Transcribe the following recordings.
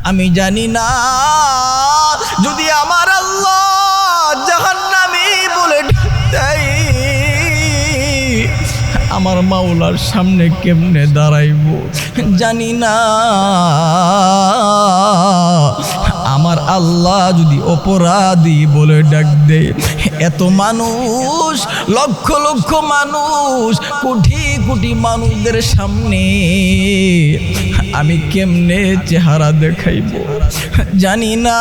আমি জানি না যদি আমার আল্লাহ জাহান্নামী বলে দেয় আমার মাওলার সামনে কেমনে দাঁড়াইব জানি না। আমার আল্লাহ যদি অপরাধী বলে ডাক দেয়, এত মানুষ, লক্ষ লক্ষ মানুষ, কোটি কোটি মানুষদের সামনে আমি কেমনে চেহারা দেখাইব জানি না।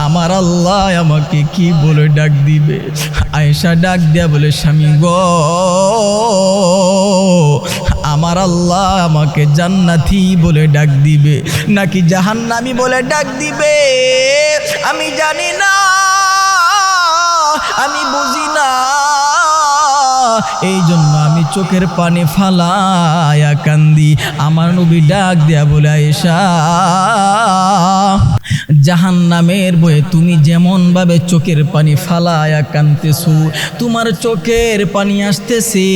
আমার আল্লাহ আমাকে কি বলে ডাক দিবে। আয়েশা ডাক দেয়া বলে, স্বামী গো, আমার আল্লাহ আমাকে জান্নাতি বলে ডাক দিবে নাকি জাহান্নামী বলে ডাক দিবে আমি জানি না, আমি বুঝি না। এই জন্য আমি চোখের পানি ফালায়া কান্দি। আমার নবী ডাক দেয়া বলে, আয়েশা জাহান্নামের বয়ে তুমি যেমন ভাবে চোখের পানি ফালায়া কাঁদতেছো, তোমার চোখের পানি আসতেছে,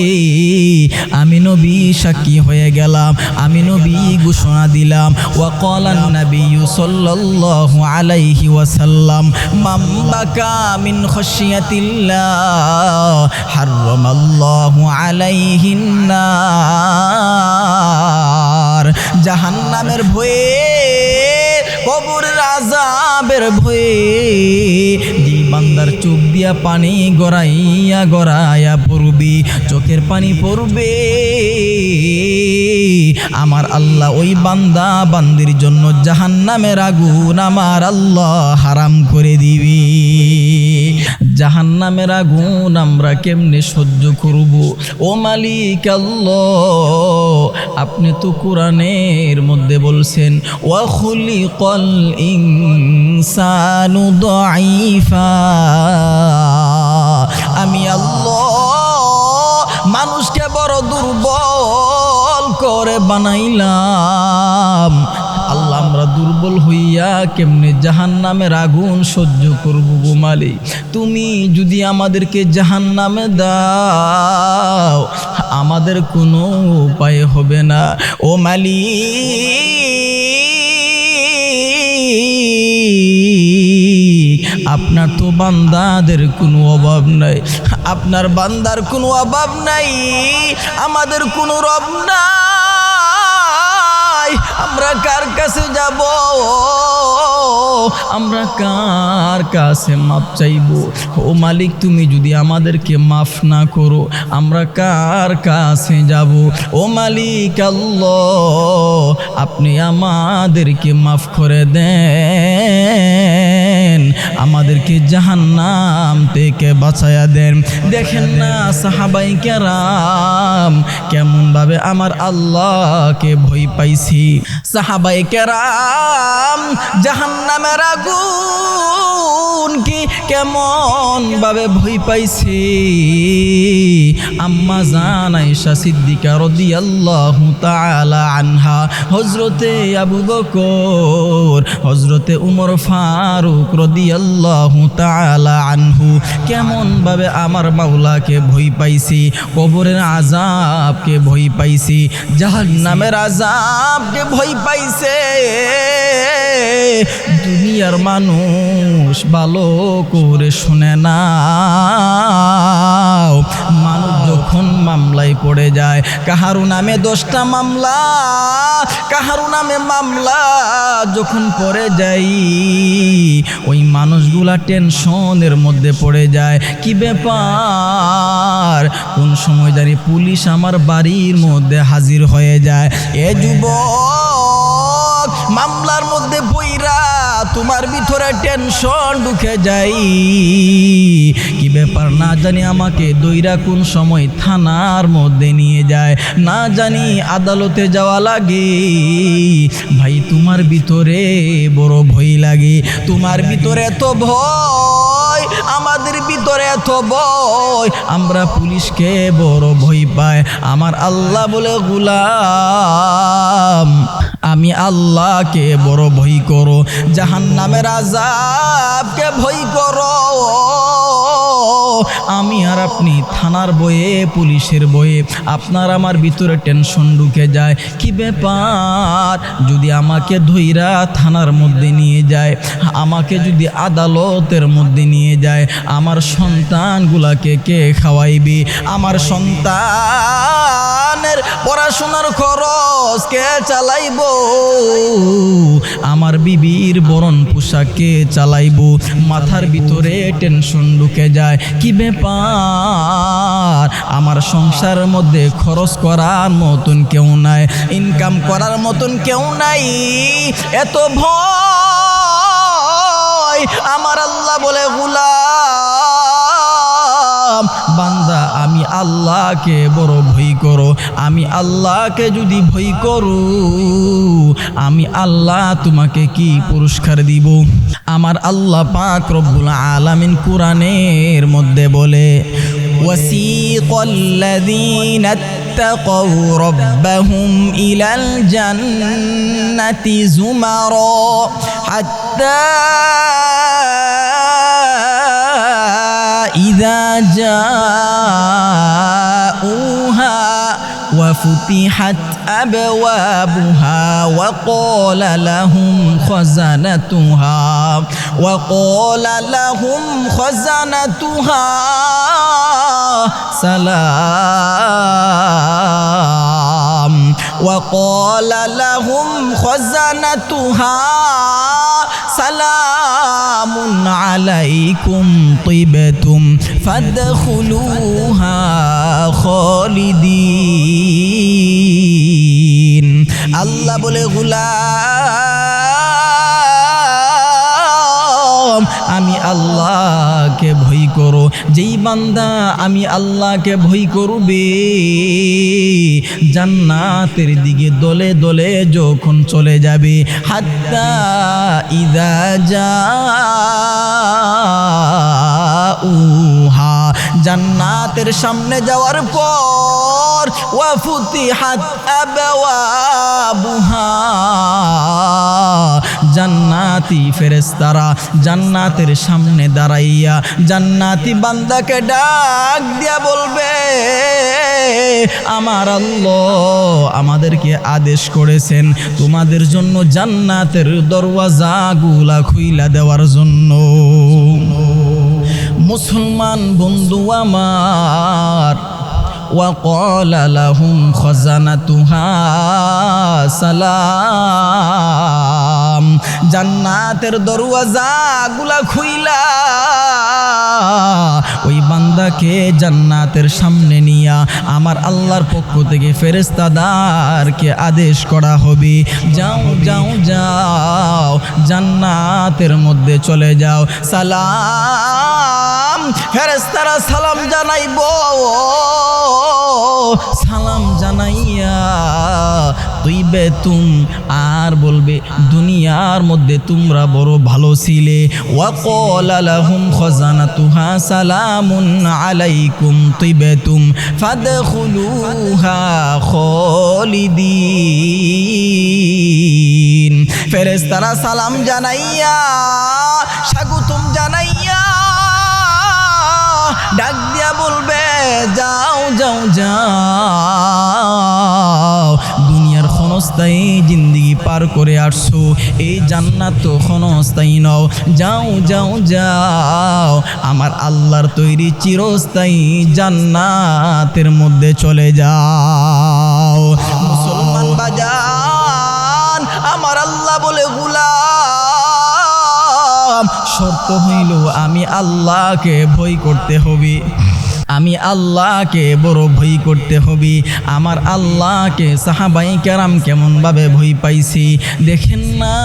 আমি নবী সাক্ষী হয়ে গেলাম, আমি নবী ঘোষণা দিলাম। ওয়াকালান নাবিয়্যু সাল্লাল্লাহু আলাইহি ওয়াসাল্লাম মান বাকা মিন খাশিয়াতিল্লাহ হারামাল্লাহু আলাইহিন নার। জাহান্নামের ভয়ে, কবরের আযাবের ভয়ে যে বান্দার চোখ দিয়া পানি গড়াইয়া গড়াইয়া পড়বে, চোখের পানি পড়বে, আমার আল্লাহ ওই বান্দা বান্দির জন্য জাহান্নামের আগুন আমার আল্লাহ হারাম করে দিবে। জাহান্নামের আগুন আমরা কেমনে সহ্য করব? ও মালিক আল্লাহ, আপনি তো কোরআনের মধ্যে বলছেন ওয়া খুলিকাল ইনসানু দাঈফা। আমি আল্লাহ মানুষকে বড় দুর্বল করে বানাইলাম। আল্লাহ আমরা দুর্বল হইয়া কেমনে জাহান্নামের আগুন সহ্য করব গো মালিক? তুমি যদি আমাদেরকে জাহান্নামে দাও আমাদের কোনো উপায় হবে না। ও মালিক, আপনার তো বান্দাদের কোনো অভাব নাই, আপনার বান্দার কোনো অভাব নাই, আমাদের কোনো রব নাই। আমরা কার কাছে যাব? আমরা কার কাছে মাপ চাইব? ও মালিক, তুমি যদি আমাদেরকে মাফ না করো আমরা কার কাছে যাব? ও মালিক আল্লাহ, আপনি আমাদেরকে মাফ করে দেন, আমাদেরকে জাহান্নাম থেকে বাঁচায়া দেন। দেখেন না সাহাবাই কেরাম কেমন ভাবে আমার আল্লাহকে ভয় পাইছি। সাহাবাই কেরাম জাহান্নামের আগুন কি কেমন ভাবে ভয় পাইছে। আম্মা জান আয়েশা সিদ্দিকা রাদিয়াল্লাহু তাআলা আনহা, হযরতে আবু বকর, হযরতে উমর ফারুক রাদিয়াল্লাহু তাআলা আনহু কেমন ভাবে আমার মাওলাকে ভয় পাইছে, কবরের আযাবকে ভয় পাইছে, জাহান্নামের আযাবকে ভয় পাইছে। দুনিয়ার মানুষ ভালো করে শুনে না, মানুষ যখন মামলায় পড়ে যায়, কাহারু নামে 10টা মামলা, কাহারু নামে মামলা যখন পড়ে যাই, ওই মানুষগুলা টেনশনের মধ্যে পড়ে যায়। কি ব্যাপার, কোন সময় জানি পুলিশ আমার বাড়ির মধ্যে হাজির হয়ে যায়। এ যুবক, মামলার মধ্যে পইরা তোমার ভিতরে টেনশন ঢুকে যাই, কি ব্যাপার না জানি আমাকে দইরা কোন সময় থানার মধ্যে নিয়ে যায়, না জানি আদালতে যাওয়া লাগে। ভাই তোমার ভিতরে বড় ভয় লাগে, তোমার ভিতরে এত ভয়, আমাদের ভিতরে এত ভয়, আমরা পুলিশকে বড় ভয় পাই। আমার আল্লাহ বলে, গোলাম আমি আল্লাহকে বড় ভয় করো, জাহান্নামের আযাবকে ভয় করো। আমি আর আপনি থানার বয়ে, পুলিশের বয়ে আপনার আমার ভিতরে টেনশন ঢুকে যায়। কি ব্যাপার, যদি আমাকে ধইরা থানার মধ্যে নিয়ে যায়, আমাকে যদি আদালতের মধ্যে নিয়ে যায়, আমার সন্তানগুলাকে কে খাওয়াইবে? আমার সন্তানের পড়াশোনার খরচ কে চালাইব? আমার বিবির বরণ পোশাক কে চালাইব? মাথার ভিতরে টেনশন ঢুকে যায়। কি ব্যাপার, আমার সংসারের মধ্যে খরচ করার মতন কেউ নাই, ইনকাম করার মতন কেউ নাই। এত ভয়। আমার আল্লাহ বলে, গোলাম বান্দা, আমি আল্লাহকে বড় ভয় করো। আমি আল্লাহকে যদি ভয় করো, আমি আল্লাহ তোমাকে কি পুরস্কার দিব? আমার আল্লাহ পাক রব্বুল আলামিন কোরআনের মধ্যে বলে, ওয়াসিকাল্লাযীনা ইত্তাকাউ রাব্বাহুম ইলাল জান্নাতি যুমারা হাত্তা ইযা জাউহা وفتحت أبوابها وقال لهم خزنتها سلام وقال لهم خزنتها سلام عليكم طبتم فادخلوها خالدين। আল্লাহ বলে, গোলাম আমি আল্লাহকে ভয় করো। যেই বান্দা আমি আল্লাহকে ভয় করবে, জান্নাতের দিকে দলে দলে যখন চলে যাবে, হাত্তা ইযা জাউহা, জান্নাতের সামনে যাওয়ার পর, ওয়া ফুতিহাত আবওয়াবুহা, জান্নাতি ফেরেশতারা জান্নাতের সামনে দাঁড়াইয়া জান্নাতি বান্দাকে ডাক দিয়া বলবে, আমার আল্লাহ আমাদেরকে আদেশ করেছেন তোমাদের জন্য জান্নাতের দরওয়াজাগুলা খুইলা দেওয়ার জন্য। মুসলমান বন্ধু আমার, وقال لهم خزنتها সালাম, জান্নাতের দরওয়াজাগুলা খুইলা ওই বান্দাকে জান্নাতের সামনে নিয়া আমার আল্লাহর পক্ষ থেকে ফেরেশতাদেরকে আদেশ করা হবে, যাও যাও যাও জান্নাতের মধ্যে চলে যাও। সালাম, ফেরেশতারা সালাম জানাইব, সালাম জানাইয়া তুইবে তুম আর বলবে, দুনিয়ার মধ্যে তোমরা বড় ভালো ছিলে। ওয়াকালা লাহুম খাজানাতুহা সালামুন আলাইকুম তিবতুম ফাদখুলুহা খালিদিন। ফেরেশতারা সালাম জানাইয়া, স্বাগতম জানাইয়া ডাক দিয়া বলবে, যাও যাও যাও, দুনিয়ার ক্ষণস্থায়ী জিন্দিগি পার করে আসছো, এই জান্নাত তো ক্ষণস্থায়ী নও, যাও যাও যাও আমার আল্লাহর তৈরি চিরস্থায়ী জান্নাতের মধ্যে চলে যাও। মুসলমান বাজান, আমার আল্লাহ বলে, গোলাম শর্ত হইল আমি আল্লাহকে ভয় করতে হবে, আমি আল্লাহকে বড় ভয় করতে হবে। আমার আল্লাহকে সাহাবাই কেরাম কেমনভাবে ভয় পাইছি দেখেন না।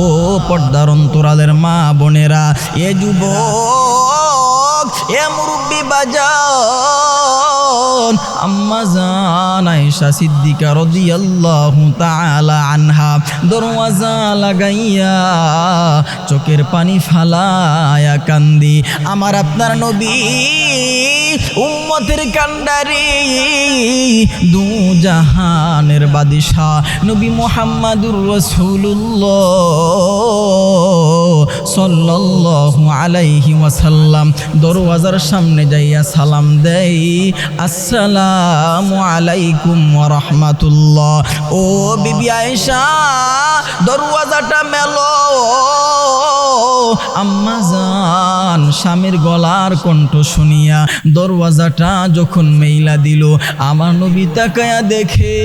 ও পর্দার অন্তরালের মা বোনেরা, এ যুবক, এ মুরব্বি বাজান, আম্মা জান আয়েশা সিদ্দিকা রাদিয়াল্লাহু তাআলা আনহা দরওয়াজা লাগাইয়া চোখের পানি ফালায়া কান্দি। আমার আপনার নবী উম্মতের কান্ডারি, দু জাহানের বাদশা নবী মুহাম্মাদুর রাসূলুল্লাহ সাল্লাল্লাহু আলাইহি ওয়াসাল্লাম দরওয়াজার সামনে যাইয়া সালাম দেই, আসসালামু আলাইকুম ওয়া রাহমাতুল্লাহ। ও বিবি আয়েশা দরওয়াজাটা মেলো। আম্মা জান স্বামীর গলার কণ্ঠ শুনিয়া দরওয়াজাটা যখন মেইলা দিল, আমার নবী তাকায়া দেখে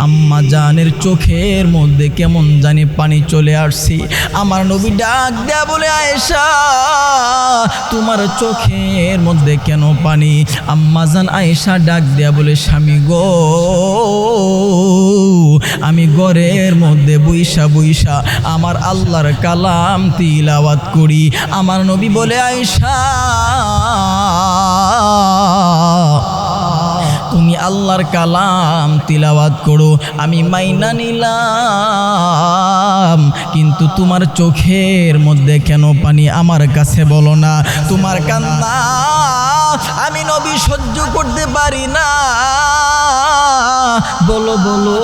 আম্মা জানের চোখের মধ্যে কেমন জানি পানি চলে আসছে। আমার নবী ডাক দেয়া বলে, আয়েশা তোমার চোখের মধ্যে কেন পানি? আম্মা জান আয়েশা ডাক দেয়া বলে, স্বামী গো আমি ঘরের মধ্যে বইসা বইসা আমার আল্লাহর কালাম তিলাওয়াত করি। আমার নবী বলে, আয়েশা তুমি আল্লাহর কালাম তিলাওয়াত করো, আমি মাইনা নিলাম, কিন্তু তোমার চোখের মধ্যে কেন পানি আমার কাছে বলো না। তোমার কান্না আমি নবী সহ্য করতে পারি না। বলো বলো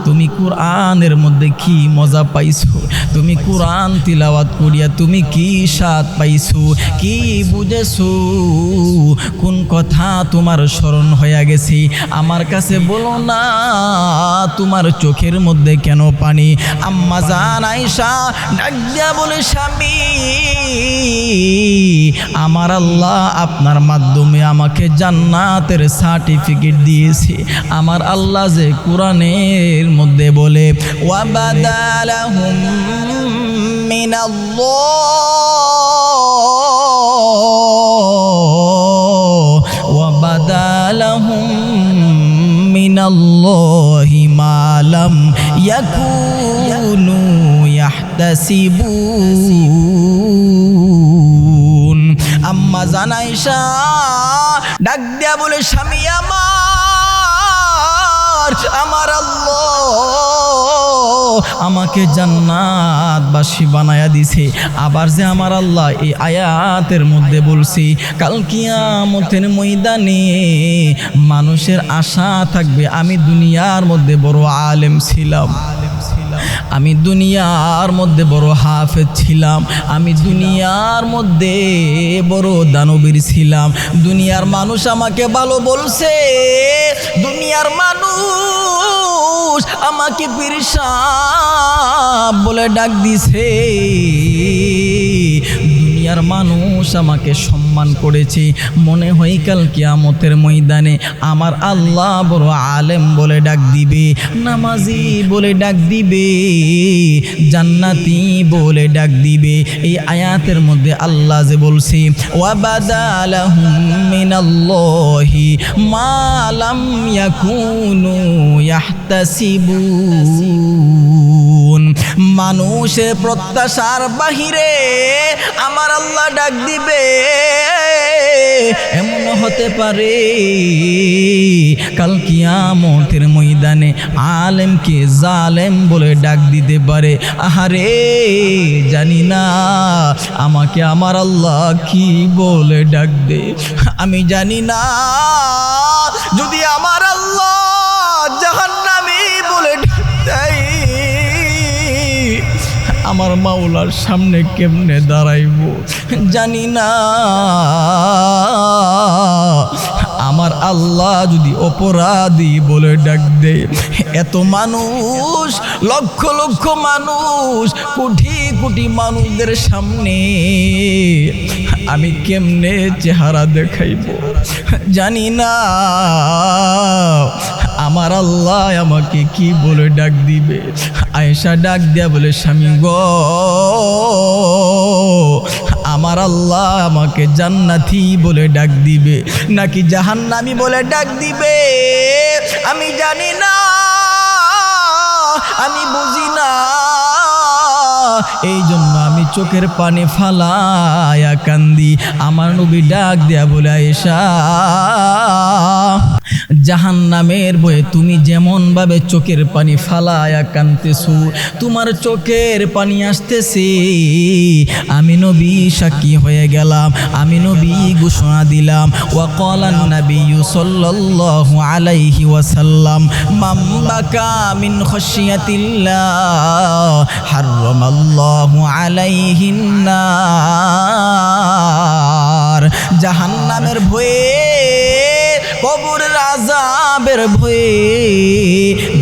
তুমি কোরআনের মধ্যে কি মজা পাইছো? তুমি কোরআন তিলাওয়াত করিয়া তুমি কি স্বাদ পাইছো? কি বুঝেছো? কোন কথা তোমার স্মরণ হয়ে গেছে আমার কাছে বলো না। তোমার চোখের মধ্যে কেন পানি? আম্মা জান আয়েশা ডাক দিয়া বলে, স্বামী আমার আল্লাহ আপনার মাধ্যমে আমাকে জান্নাতের সার্টিফিকেট দিয়েছে। আমার আল্লাহ যে কোরআনের মধ্যে বলে, ওয়াবাদালাহুম মিনাল্লাহি মা লাম ইয়াকুনু ইয়াহতাসিবুন। আম্মা জান আয়েশা ডাক দিয়া বলে, স্বামী আমার আল্লাহ আমাকে জান্নাতবাসী বানায়া দিছে। আবার যে আমার আল্লাহ এই আয়াতের মধ্যে বলছি, কাল কিয়ামতের ময়দানে মানুষের আশা থাকবে আমি দুনিয়ার মধ্যে বড় আলেম ছিলাম, আমি দুনিয়ার মধ্যে বড় হাফেজ ছিলাম, আমি দুনিয়ার মধ্যে বড় দানবীর ছিলাম। দুনিয়ার মানুষ আমাকে ভালো বলছে, দুনিয়ার মানুষ আমাকে পীর সাহেব বলে ডাক দিছে, দুনিয়ার মানুষ আমাকে সম্মান করেছে। মনে হয় কাল কিয়ামতের ময়দানে আমার আল্লাহ বড় আলেম বলে ডাক দিবে, নামাজি বলে ডাক দিবে, জান্নাতি বলে ডাক দিবে। এই আয়াতের মধ্যে আল্লাহ যে বলছে, ওয়াবাদালাহুম মিনাল্লাহি মা লাম ইয়াকুনু ইয়াহতাসিবুন। মানুষের প্রত্যাশার বাহিরে আমার আল্লাহ ডাক দিবে। এমন হতে পারে কাল কিয়ামতের ময়দানে আলেমকে জালেম বলে ডাক দিতে পারে। আহারে জানি না আমাকে আমার আল্লাহ কি বলে ডাক দে, আমি জানি না যদি আমার আল্লাহ জাহান্নামী বলে ডাক দেয় আমার মাওলার সামনে কেমনে দাঁড়াইব জানি না। আমার আল্লাহ যদি অপরাধী বলে ডাক দেয়, এত মানুষ, লক্ষ লক্ষ মানুষ, কোটি কোটি মানুষদের সামনে আমি কেমনে চেহারা দেখাইব জানি না। আমার আল্লাহ আমাকে কি বলে ডাক দিবে? আয়েশা ডাক দেয়া বলে, স্বামী গো আমার আল্লাহ আমাকে জান্নাতি বলে ডাক দিবে নাকি জাহান্নামী বলে ডাক দিবে আমি জানি না, আমি বুঝি না। এই জন্য আমি চোখের পানি ফালায়া কান্দি। আমার নবী ডাক দেয়া বলে, আয়েশা জাহান্নামের ভয়ে তুমি যেমন ভাবে চোখের পানি ফালায়া কাঁদতেছো, তোমার চোখের পানি আসতেছে, আমি নবী সাক্ষী হয়ে গেলাম, আমি নবী ঘোষণা দিলাম। ওয়াকালান নাবিয়্যু সাল্লাল্লাহু আলাইহি ওয়াসাল্লাম মান বাকা মিন খাশিয়াতিল্লাহ হারামাল্লাহু আলাইহিন নার। জাহান্নামের ভয়ে, কবরের আযাবের ভয়ে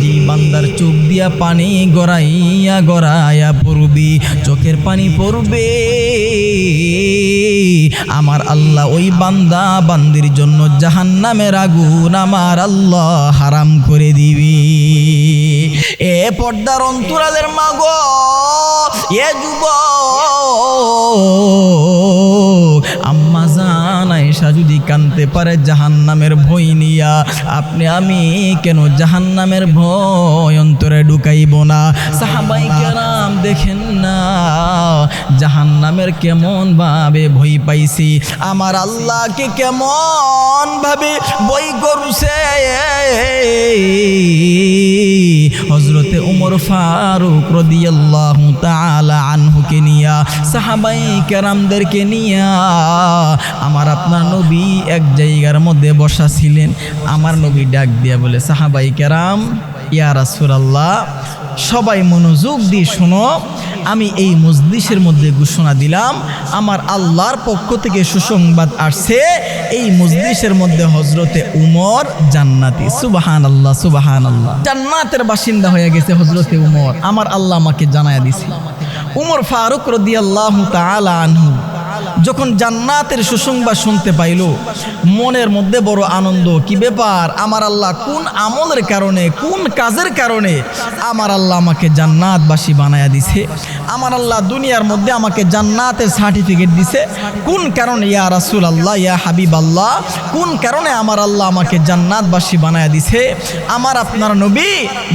যে বান্দার চোখ দিয়া পানি গড়াইয়া গড়াইয়া পড়বে, চোখের পানি পড়বে, আমার আল্লাহ ওই বান্দা বান্দির জন্য জাহান্নামের আগুন আমার আল্লাহ হারাম করে দিবি। এ পর্দার অন্তরালের মাগো, এ যুবক, আম্মা জান আয়েশা যদি কানতে পারে জাহান্নামের ভয় নিয়া, আপনি আমি কেন জাহান্নামের ভয় অন্তরে ঢুকাইব না? সাহাবায়ে কেরাম দেখেন না জাহান্নামের কেমন ভাবে ভয় পাইছি, আমার আল্লাহকে কেমন ভাবে ভয় করছে। হযরতে ওমর ফারুক রাদিয়াল্লাহু তাআলা আনহুকে নিয়া, সাহাবায়ে কেরামদেরকে নিয়া আমার আপনার নবী এক জায়গার মধ্যে বসা ছিলেন। আমার নবী ডাক দিয়া বলে, সাহাবায়ে কেরাম, ইয়া রাসূলুল্লাহ, সবাই মনোযোগ দিয়ে শোনো, আমি এই মজলিসের মধ্যে ঘোষণা দিলাম, আমার আল্লাহর পক্ষ থেকে সুসংবাদ আসছে, এই মজলিসের মধ্যে হযরতে উমর জান্নাতি। সুবহানাল্লাহ, সুবহানাল্লাহ। জান্নাতের বাসিন্দা হয়ে গেছে হযরতে উমর, আমার আল্লাহ আমাকে জানায়া দিছে। উমর ফারুক রাদিয়াল্লাহু তাআলা আনহু যখন জান্নাতের সুসংবাদ শুনতে পাইল, মনের মধ্যে বড় আনন্দ। কি ব্যাপার, আমার আল্লাহ কোন আমলের কারণে, কোন কাজের কারণে আমার আল্লাহ আমাকে জান্নাতবাসী বানায়া দিছে? আমার আল্লাহ দুনিয়ার মধ্যে আমাকে জান্নাতের সার্টিফিকেট দিছে, কোন কারণে? ইয়া রাসূলুল্লাহ, ইয়া হাবিবাল্লাহ, কোন কারণে আমার আল্লাহ আমাকে জান্নাতবাসী বানায়া দিছে? আমার আপনার নবী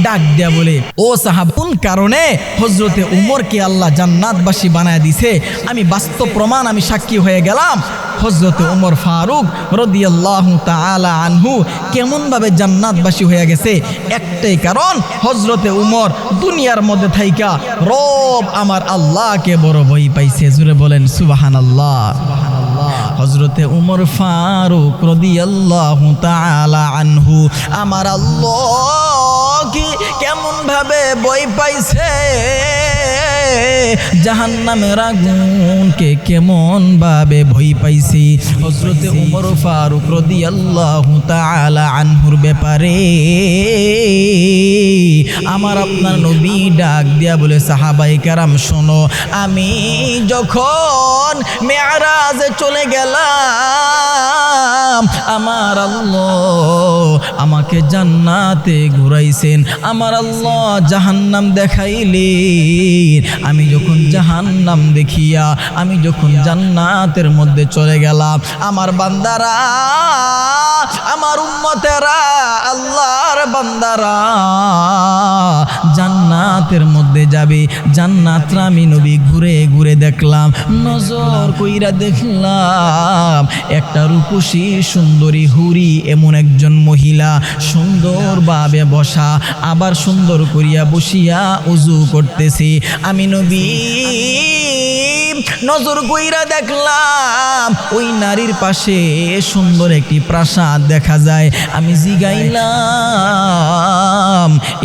ডাক দেয়া বলে, ও সাহাবা, কোন কারণে হযরতে উমরকে আল্লাহ জান্নাতবাসী বানায়া দিছে? আমি বাস্তব প্রমাণ, আমি সাক্ষী হয়ে গেলাম। হযরতে ওমর ফারুক রাদিয়াল্লাহু তাআলা আনহু কেমন ভাবে জান্নাতবাসী হয়ে গেছে? একটাই কারণ, হযরতে ওমর দুনিয়ার মধ্যে থাইকা রব আমার আল্লাহকে বড় ভয় পাইছে। জোরে বলেন সুবহানাল্লাহ। হযরতে ওমর ফারুক রাদিয়াল্লাহু তাআলা আনহু আমার আল্লাহকে কেমন ভাবে ভয় পাইছে, জাহান্নামের আগুনকে কেমন ভাবে ভয় পাইছি। হযরতে ওমর ফারুক রাদিয়াল্লাহু তাআলা আনহুর ব্যাপারে আমার আপনার নবী ডাক দিয়া বলে, সাহাবায়ে কেরাম শোনো, আমি যখন মেরাজে চলে গেলাম, আমার আল্লাহ আমাকে জান্নাতে ঘুরাইছেন, আমার আল্লাহ জাহান্নাম দেখাইলেন। আমি যখন জাহান্নাম দেখিয়া, আমি যখন জান্নাতের মধ্যে চলে গেলাম, আমার বান্দারা, আমার উম্মতেরা, আল্লাহর বান্দারা জান্নাতের মধ্যে যাবে। জান্নাতরা আমি নবী ঘুরে ঘুরে দেখলাম, নজর কইরা দেখলাম, একটা রূপসী সুন্দরী হুরি এমন একজন মহিলা সুন্দরভাবে বসা, আবার সুন্দর করিয়া বসিয়া উজু করতেছে। আমি নবী নজর কইরা দেখলাম ওই নারীর পাশে সুন্দর একটি প্রাসাদ দেখা যায়। আমি জিগাইলাম,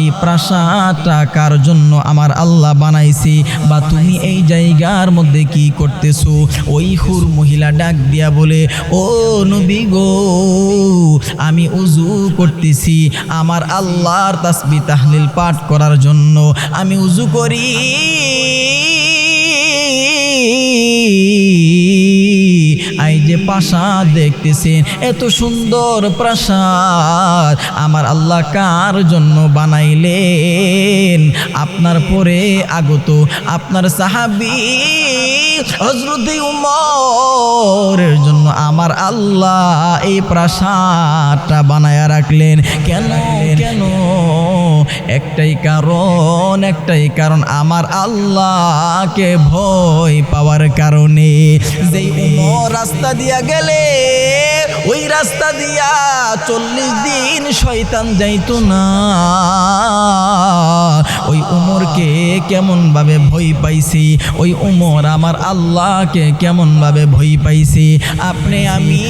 এই প্রাসাদটা কার জন্য আমার আল্লাহ বানাইছি, বা তুমি এই জায়গার মধ্যে কি করতেছো? ওই হুর মহিলা ডাক দিয়া বলে, ও নবী গো, আমি উজু করতেছি আমার আল্লাহর তাসবিহ তাহলিল পাঠ করার জন্য, আমি উজু করি। এই যে প্রাসাদ দেখতেছেন, এত সুন্দর প্রাসাদ আমার আল্লাহ কার জন্য বানাইলেন? আপনার পরে আগত আপনার সাহাবী হযরত উমরের জন্য আমার আল্লাহ এই প্রাসাদটা বানায়া রাখলেন। কেন কেন? একটাই কারণ আমার আল্লাহকে ভয় পাওয়ার কারণে। যেই উমর রাস্তা দিয়া গেলে ওই রাস্তা দিয়া 40 দিন শয়তান যাইতো না। ওই উমরকে কেমন ভাবে ভয় পাইছি, ওই উমর আমার আল্লাহকে কেমন ভাবে ভয় পাইছি। আপনি আমি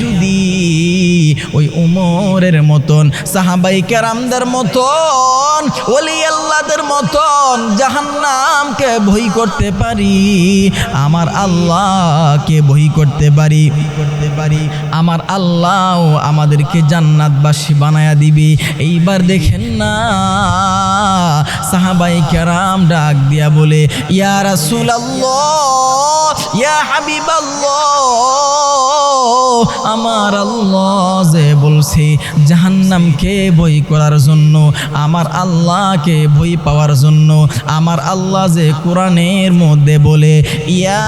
যদি ওই উমরের মতন, সাহাবাই কেরামদের মতন, ওলি আল্লাহদের মতন জাহান্নামকে ভয় করতে পারি, আমার আল্লাহকে ভয় করতে পারি, আমার আল্লাহ আমাদেরকে জান্নাতবাসী বানায়া দিবে। এইবার দেখেন না সাহাবাই কেরাম ডাক দিয়া বলে, ইয়া রাসূলুল্লাহ, ইয়া হাবিবাল্লাহ, আমার আল্লাহ যে বলছে জাহান্নামকে ভয় করার জন্য, আমার আল্লাহকে ভয় পাওয়ার জন্য, আমার আল্লাহ যে কোরআনের মধ্যে বলে, ইয়া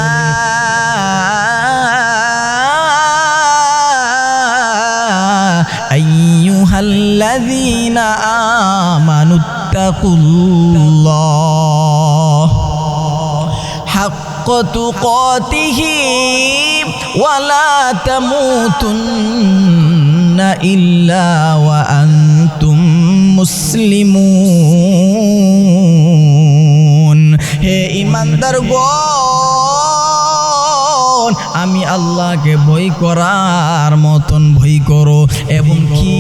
আইয়ুহাল্লাযীনা আমানুত্তাকুল্লাহ হাক্কা তুকাতিহি ওয়া লা তামুতুন্না ইল্লা ওয়া আনতুম মুসলিমুন। হে ঈমানদারগণ, আমি আল্লাহকে ভয় করার মতন ভয় করো, এবং কি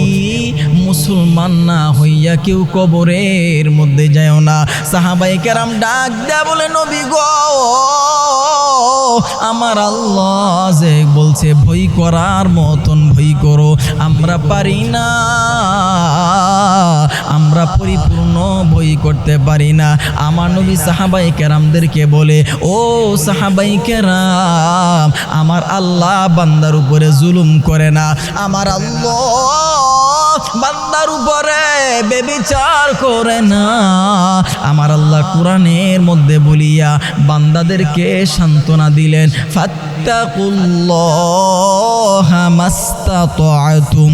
মুসলমান না হইয়া কেউ কবরের মধ্যে যায়ও না। সাহাবাই কেরাম ডাক দেয়া বলে, নবী গো, আমার আল্লাহ যে বলছে ভয় করার মতন ভয় করো, আমরা পারি না, আমরা পরিপূর্ণ ভয় করতে পারি না। আমার নবী সাহাবাই কেরামদেরকে বলে, ও সাহাবাই কেরাম, আমার আল্লাহ বান্দার উপরে জুলুম করে না, আমার আল্লাহ বান্দার উপরে বেবিচার করে না। আমার আল্লাহ কোরআনের মধ্যে বলিয়া বান্দাদেরকে সান্ত্বনা দিলেন, ফাত্তাকুল্লাহা মাস্তাতা'তুম,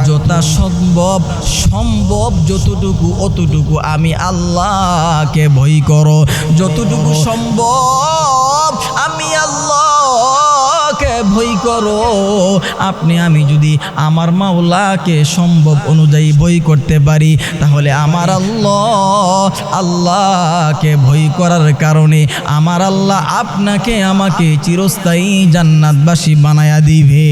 যথা সম্ভব যতটুকু অতটুকু আমি আল্লাহকে ভয় করো, যতটুকু সম্ভব আমি আল্লাহকে ভয় করো। আপনি আমি যদি আমার মাওলাকে সম্ভব অনুযায়ী ভয় করতে পারি, তাহলে আমার আল্লাহকে ভয় করার কারণে আমার আল্লাহ আপনাকে আমাকে চিরস্থায়ী জান্নাতবাসী বানায়া দিবে।